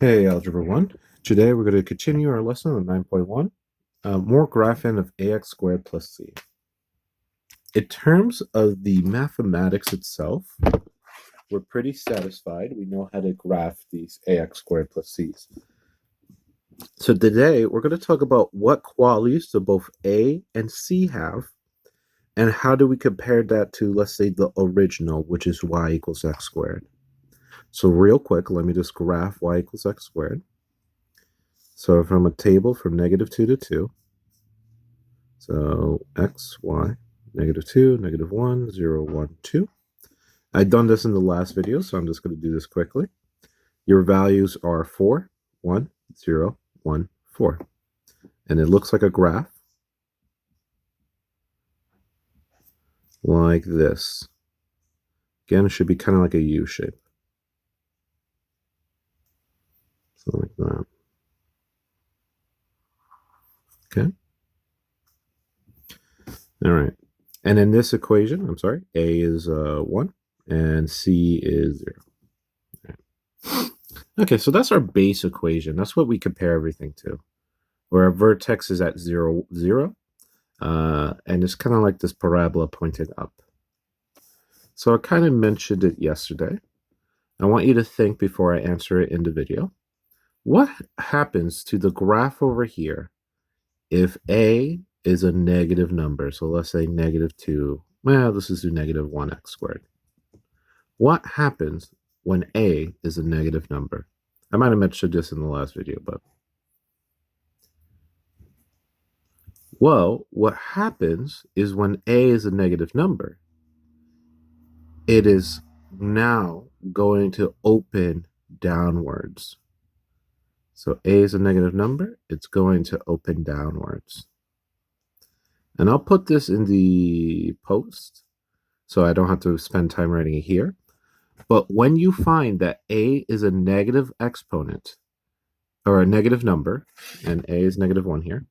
Hey, Algebra 1. Today we're going to continue our lesson on 9.1, more graphing of ax squared plus c. In terms of the mathematics itself, we're pretty satisfied. We know how to graph these ax squared plus c's. So today we're going to talk about what qualities do both a and c have, and how do we compare that to, let's say, the original, which is y equals x squared. So real quick, let me just graph y equals x squared. So from a table from -2 to 2, so x, y, -2, -1, 0, 1, 2. I've done this in the last video, so I'm just going to do this quickly. Your values are 4, 1, 0, 1, 4. And it looks like a graph like this. Again, it should be kind of like a U shape. Something like that. Okay. All right. And in this equation, I'm sorry, A is 1 and C is 0. Right. Okay, so that's our base equation. That's what we compare everything to. Where our vertex is at 0, 0. And it's kind of like this parabola pointing up. So I kind of mentioned it yesterday. I want you to think before I answer it in the video. What happens to the graph over here if A is a negative number? So let's say -2. Well, let's just do -1x squared. What happens when A is a negative number? I might have mentioned this in the last video, but well, what happens is when A is a negative number, it is now going to open downwards. So A is a negative number, it's going to open downwards. And I'll put this in the post so I don't have to spend time writing it here. But when you find that A is a negative exponent, or a negative number, and A is -1 here,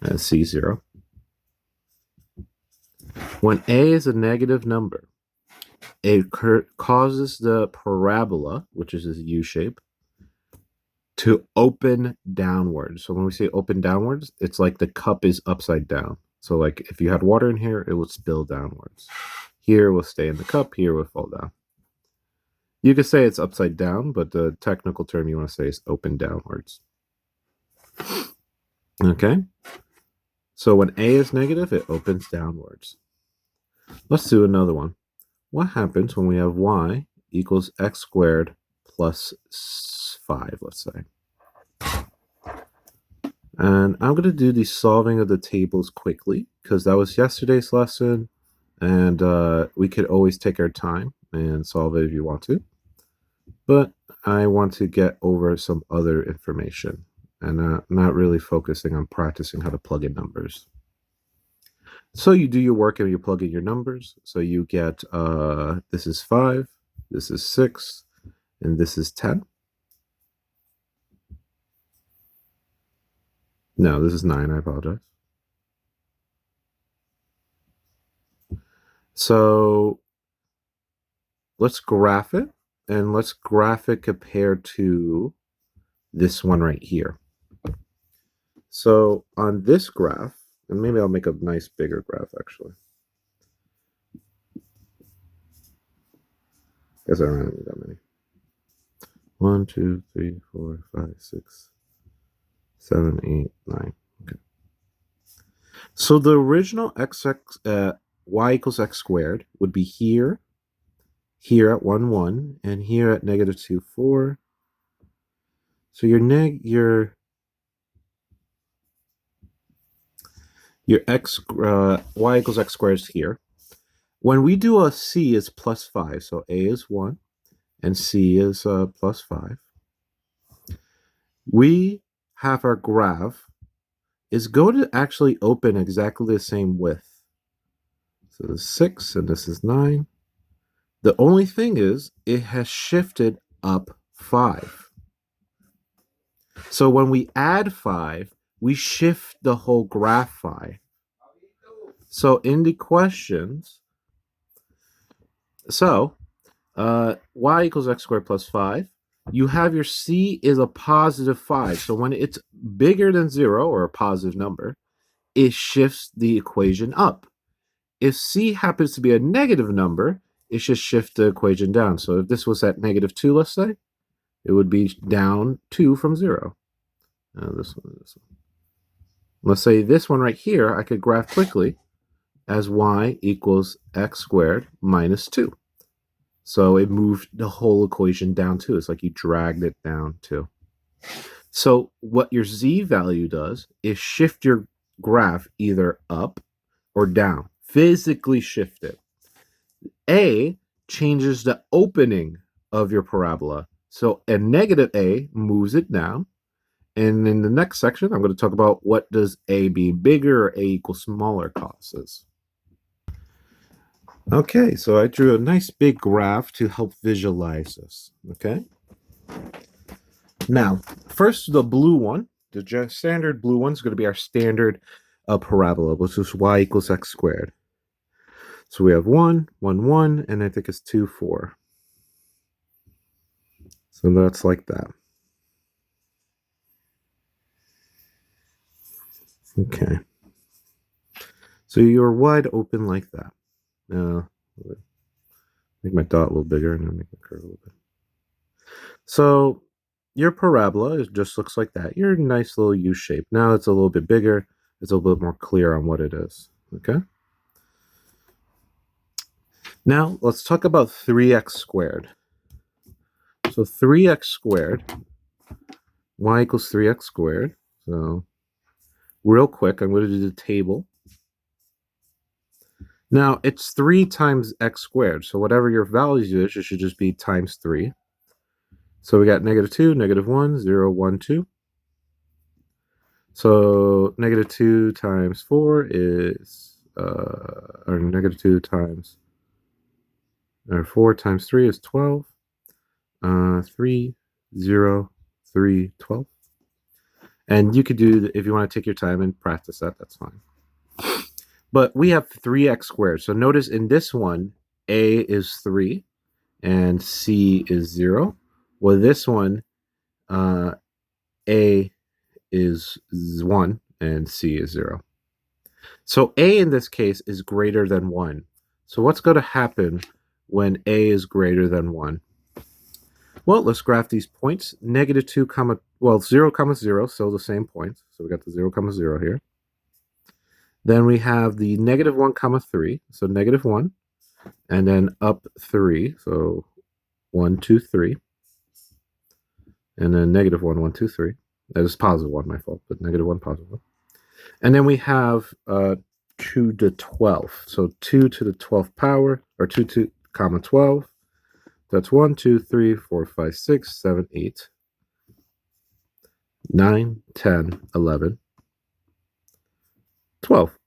and C 0. When A is a negative number, it causes the parabola, which is this U shape, to open downwards. So when we say open downwards, it's like the cup is upside down. So like if you had water in here, it would spill downwards. Here it will stay in the cup, here it will fall down. You could say it's upside down, but the technical term you want to say is open downwards. Okay? So when A is negative, it opens downwards. Let's do another one. What happens when we have y equals x squared plus 5, let's say? And I'm going to do the solving of the tables quickly because that was yesterday's lesson, and we could always take our time and solve it if you want to. But I want to get over some other information and not really focusing on practicing how to plug in numbers. So you do your work and you plug in your numbers. So you get this is 5, this is 6, and this is 10. No, this is 9, I apologize. So let's graph it, and let's graph it compared to this one right here. So on this graph, and maybe I'll make a nice bigger graph actually. Guess I don't need that many. 1, 2, 3, 4, 5, 6, 7, 8, 9. Okay. So the original y equals x squared would be here, here at 1, 1, and here at -2, 4. So your y equals x squared is here. When we do a c is plus 5, so a is 1 and c is plus 5. We have our graph is going to actually open exactly the same width. So this is 6 and this is 9. The only thing is it has shifted up 5. So when we add 5, we shift the whole graph 5. So in the questions, y equals x squared plus 5. you have your c is a positive 5. So when it's bigger than 0, or a positive number, it shifts the equation up. If c happens to be a negative number, it should shift the equation down. So if this was at -2, let's say, it would be down 2 from 0. This one. Let's say this one right here, I could graph quickly as y equals x squared minus 2. So it moved the whole equation down 2. It's like you dragged it down 2. So what your z value does is shift your graph either up or down. Physically shift it. A changes the opening of your parabola. So a negative a moves it down. And in the next section, I'm going to talk about what does a be bigger or a equals smaller causes. Okay, so I drew a nice big graph to help visualize this. Okay. Now, first the blue one, the standard blue one is going to be our standard parabola, which is y equals x squared. So we have 1, 1, 1, and I think it's 2, 4. So that's like that. Okay. So you're wide open like that. Make my dot a little bigger and then make the curve a little bit. So your parabola just looks like that. Your nice little U shape. Now it's a little bit bigger. It's a little bit more clear on what it is. Okay. Now let's talk about 3x squared. So 3x squared, y equals 3x squared. So real quick, I'm going to do the table. Now it's 3 times x squared. So whatever your value is, it should just be times 3. So we got -2, -1, 0, 1, 2. So -2 times 4 is, or -2 times, or 4 times 3 is 12. 3, 0, 3, 12. And you could do, if you want to take your time and practice that, that's fine. But we have 3x squared. So notice in this one, a is 3 and c is 0. Well, this one, a is 1 and c is 0. So a in this case is greater than 1. So what's going to happen when a is greater than 1? Well, let's graph these points. -2, 0, 0, so the same points. So we got the 0, 0 here. Then we have the -1, 3, so -1, and then up 3, so 1, 2, 3, and then -1, 1, 2, 3. That is +1, my fault, but -1, +1. And then we have 2 to the 12th, so 2 to the 12th power, or 2 to, 12. That's 1, 2, 3, 4, 5, 6, 7, 8, 9, 10, 11, 12.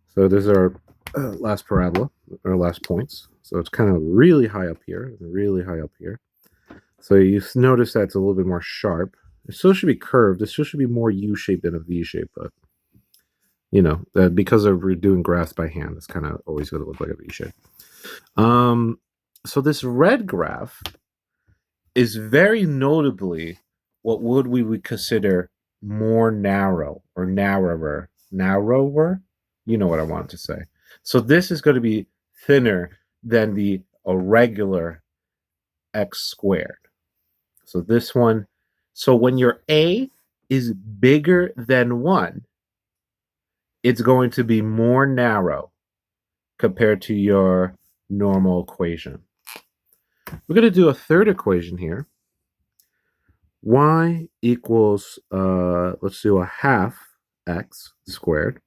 So there's our last parabola, our last points. So it's kind of really high up here, and really high up here. So you notice that it's a little bit more sharp. It still should be curved. It still should be more U-shaped than a V-shape, but you know, because we're doing graphs by hand, it's kind of always going to look like a V-shape. So this red graph is very notably what we would consider more narrow or narrower. Narrower? You know what I wanted to say. So this is going to be thinner than the irregular x squared. So this one, so when your a is bigger than 1, it's going to be more narrow compared to your normal equation. We're going to do a third equation here. Y equals, let's do a half x squared.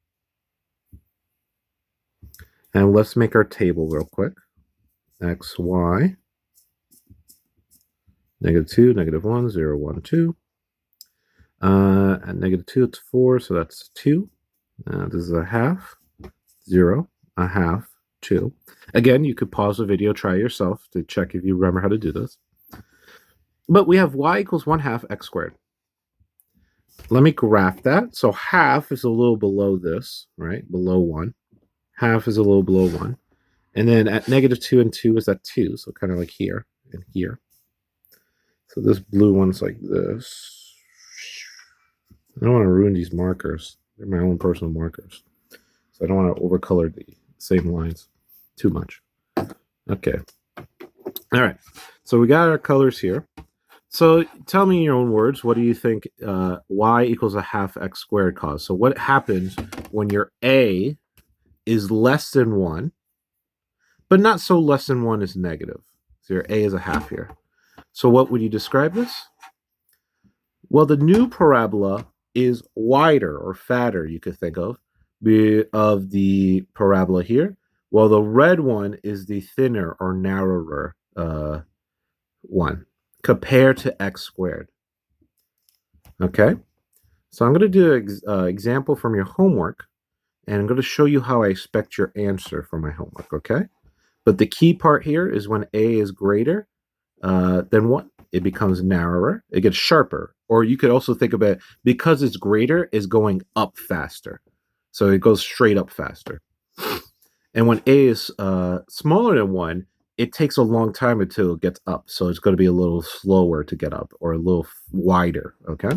And let's make our table real quick. X, y, -2, -1, 0, 1, 2. At -2, it's 4, so that's 2. This is a half, 0, a half, 2. Again, you could pause the video, try yourself to check if you remember how to do this. But we have y equals 1/2 x squared. Let me graph that. So half is a little below this, right? Below 1. Half is a little below 1. And then at -2 and 2 is at 2, so kind of like here and here. So this blue one's like this. I don't want to ruin these markers. They're my own personal markers. So I don't want to overcolor the same lines too much. Okay. All right. So we got our colors here. So tell me in your own words, what do you think y equals a half x squared cause? So what happens when your a is less than 1, but not so less than 1 is negative? So your a is a half here. So what would you describe this? Well, the new parabola is wider or fatter, you could think of the parabola here, while the red one is the thinner or narrower one compared to x squared. Okay, so I'm going to do an example from your homework, and I'm going to show you how I expect your answer for my homework, okay? But the key part here is when a is greater than 1, it becomes narrower, it gets sharper. Or you could also think of it, because it's greater, is going up faster. So it goes straight up faster. And when a is smaller than 1, it takes a long time until it gets up. So it's going to be a little slower to get up, or a little wider, okay?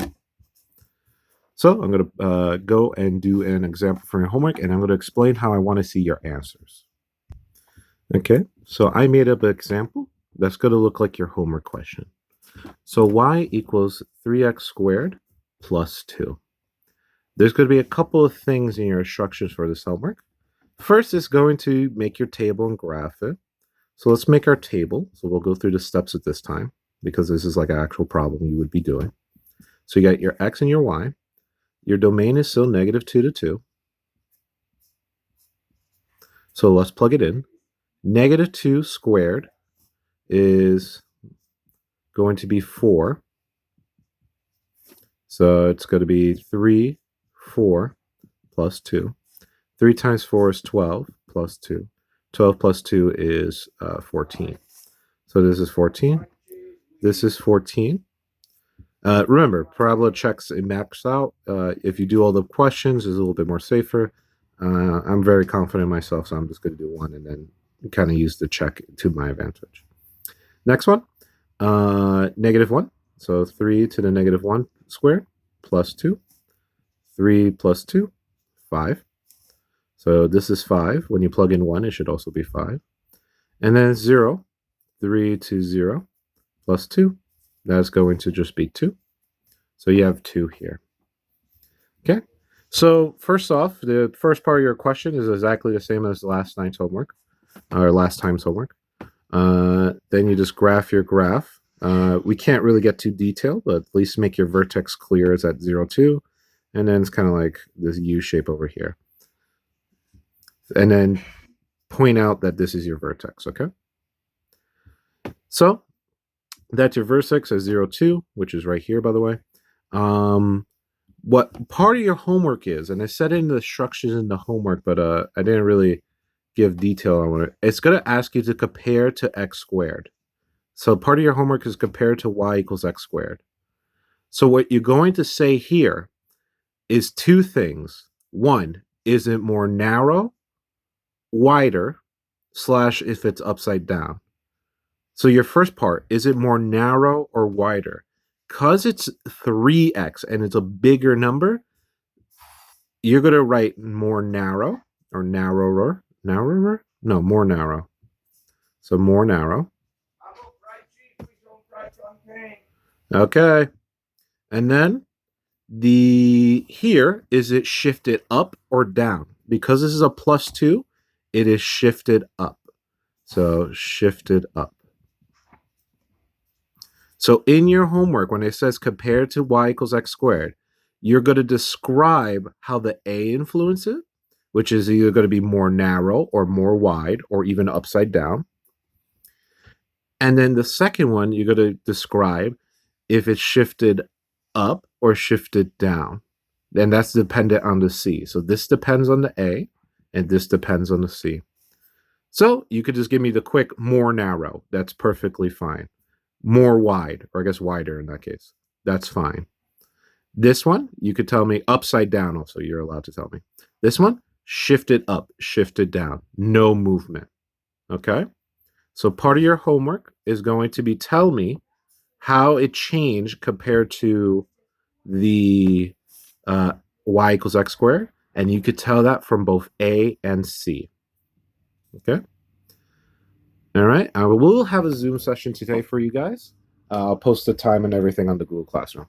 So I'm going to go and do an example for your homework, and I'm going to explain how I want to see your answers. Okay, so I made up an example that's going to look like your homework question. So y equals 3x squared plus 2. There's going to be a couple of things in your instructions for this homework. First is going to make your table and graph it. So let's make our table. So we'll go through the steps at this time, because this is like an actual problem you would be doing. So you got your x and your y. Your domain is still -2 to 2. So let's plug it in. -2 squared is going to be 4. So it's going to be 3, 4 plus 2. 3 times 4 is 12 plus 2. 12 plus 2 is 14. So this is 14. This is 14. Remember, parabola checks it maps out. If you do all the questions, it's a little bit more safer. I'm very confident in myself, so I'm just going to do one and then kind of use the check to my advantage. Next one, -1. So 3 to the -1 squared plus 2. 3 plus 2, 5. So this is 5. When you plug in 1, it should also be 5. And then 0, 3 to 0 plus 2. That's going to just be 2. So you have 2 here. Okay. So first off, the first part of your question is exactly the same as last night's homework, or last time's homework. Then you just graph your graph. We can't really get too detailed, but at least make your vertex clear is at 0, 2. And then it's kind of like this U shape over here. And then point out that this is your vertex, okay? So that's your vertex at 0, 2, which is right here, by the way. What part of your homework is, and I said it in the instructions in the homework, but I didn't really give detail on it. It's going to ask you to compare to x squared. So part of your homework is compare to y equals x squared. So what you're going to say here is 2 things. 1, is it more narrow, wider, / if it's upside down? So your first part, is it more narrow or wider? Because it's 3x and it's a bigger number, you're going to write more narrow or narrower. Narrower? No, more narrow. So more narrow. Okay. And then here, is it shifted up or down? Because this is a +2, it is shifted up. So shifted up. So in your homework, when it says compare to y equals x squared, you're going to describe how the a influences it, which is either going to be more narrow or more wide or even upside down. And then the second one, you're going to describe if it's shifted up or shifted down. And that's dependent on the c. So this depends on the a, and this depends on the c. So you could just give me the quick more narrow. That's perfectly fine. More wide, or I guess wider in that case. That's fine. This one, you could tell me upside down also. You're allowed to tell me. This one, shifted up, shifted down. No movement. Okay? So part of your homework is going to be tell me how it changed compared to the uh, y equals x squared, and you could tell that from both A and C. Okay. All right. We'll have a Zoom session today for you guys. I'll post the time and everything on the Google Classroom.